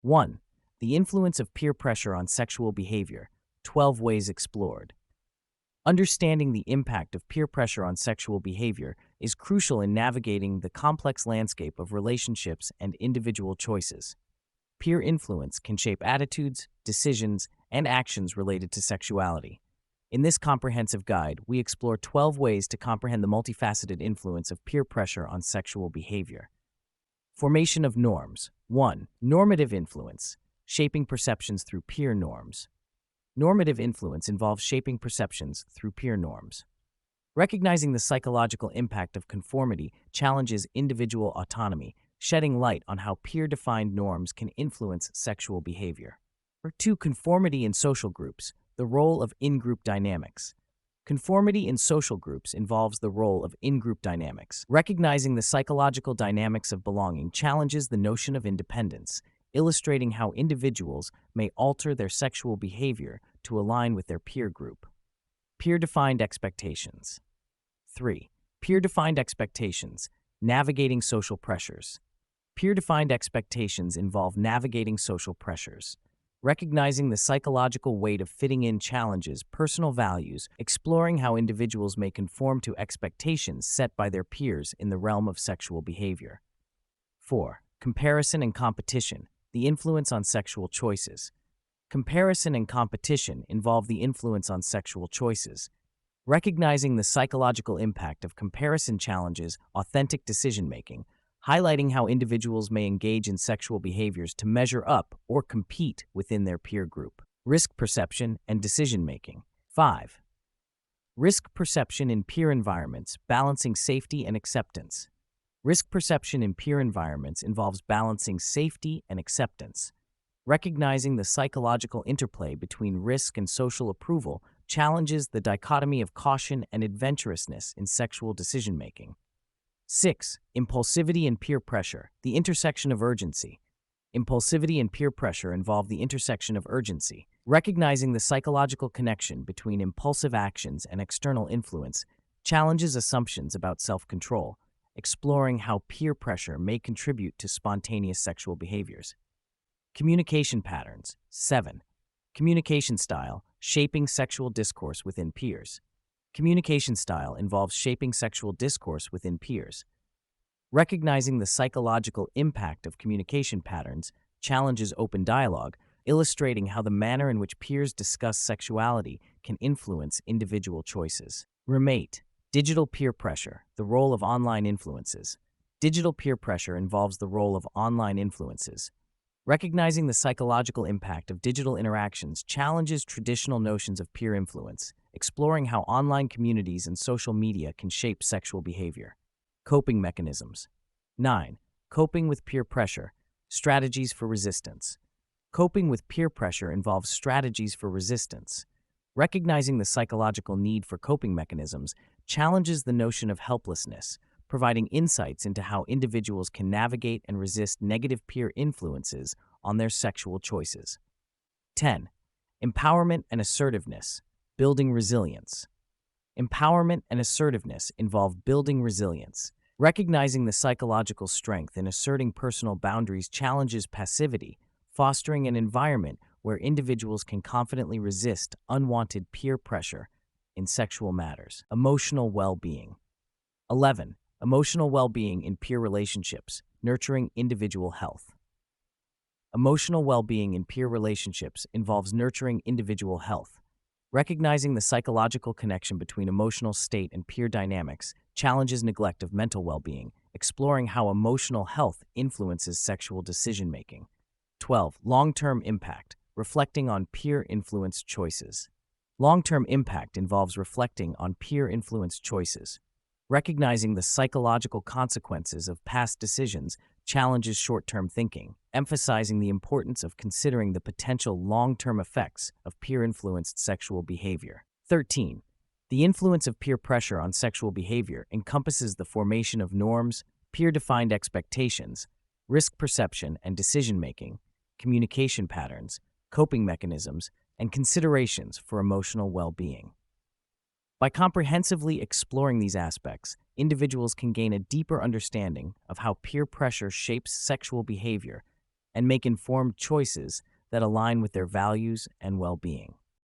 1. The influence of peer pressure on sexual behavior. 12 ways explored. Understanding the impact of peer pressure on sexual behavior is crucial in navigating the complex landscape of relationships and individual choices. Peer influence can shape attitudes, decisions, and actions related to sexuality. In this comprehensive guide, we explore 12 ways to comprehend the multifaceted influence of peer pressure on sexual behavior. Formation of norms. 1. Normative influence, shaping perceptions through peer norms. Normative influence involves shaping perceptions through peer norms. Recognizing the psychological impact of conformity challenges individual autonomy, shedding light on how peer-defined norms can influence sexual behavior. 2. Conformity in social groups, the role of in-group dynamics. Conformity in social groups involves the role of in-group dynamics. Recognizing the psychological dynamics of belonging challenges the notion of independence, illustrating how individuals may alter their sexual behavior to align with their peer group. Peer-defined expectations. 3. Peer-defined expectations, navigating social pressures. Peer-defined expectations involve navigating social pressures. Recognizing the psychological weight of fitting in challenges personal values, exploring how individuals may conform to expectations set by their peers in the realm of sexual behavior. 4. Comparison and competition, the influence on sexual choices. Comparison and competition involve the influence on sexual choices. Recognizing the psychological impact of comparison challenges authentic decision-making, highlighting how individuals may engage in sexual behaviors to measure up or compete within their peer group. Risk perception and decision-making. 5. Risk perception in peer environments, balancing safety and acceptance. Risk perception in peer environments involves balancing safety and acceptance. Recognizing the psychological interplay between risk and social approval challenges the dichotomy of caution and adventurousness in sexual decision-making. 6. Impulsivity and peer pressure, the intersection of urgency. Impulsivity and peer pressure involve the intersection of urgency. Recognizing the psychological connection between impulsive actions and external influence challenges assumptions about self-control, exploring how peer pressure may contribute to spontaneous sexual behaviors. Communication patterns. 7. Communication style, shaping sexual discourse within peers. Communication style involves shaping sexual discourse within peers. Recognizing the psychological impact of communication patterns challenges open dialogue, illustrating how the manner in which peers discuss sexuality can influence individual choices. Remate. Digital peer pressure, the role of online influences. Digital peer pressure involves the role of online influences. Recognizing the psychological impact of digital interactions challenges traditional notions of peer influence, exploring how online communities and social media can shape sexual behavior. Coping mechanisms. 9. Coping with peer pressure, strategies for resistance. Coping with peer pressure involves strategies for resistance. Recognizing the psychological need for coping mechanisms challenges the notion of helplessness, providing insights into how individuals can navigate and resist negative peer influences on their sexual choices. 10. Empowerment and assertiveness, building resilience. Empowerment and assertiveness involve building resilience. Recognizing the psychological strength in asserting personal boundaries challenges passivity, fostering an environment where individuals can confidently resist unwanted peer pressure in sexual matters. Emotional well-being. 11. Emotional well-being in peer relationships, nurturing individual health. Emotional well-being in peer relationships involves nurturing individual health. Recognizing the psychological connection between emotional state and peer dynamics challenges neglect of mental well-being, exploring how emotional health influences sexual decision-making. 12. Long-term impact, reflecting on peer-influenced choices. Long-term impact involves reflecting on peer-influenced choices. Recognizing the psychological consequences of past decisions challenges short-term thinking, emphasizing the importance of considering the potential long-term effects of peer-influenced sexual behavior. 13. The influence of peer pressure on sexual behavior encompasses the formation of norms, peer-defined expectations, risk perception and decision-making, communication patterns, coping mechanisms, and considerations for emotional well-being. By comprehensively exploring these aspects, individuals can gain a deeper understanding of how peer pressure shapes sexual behavior and make informed choices that align with their values and well being.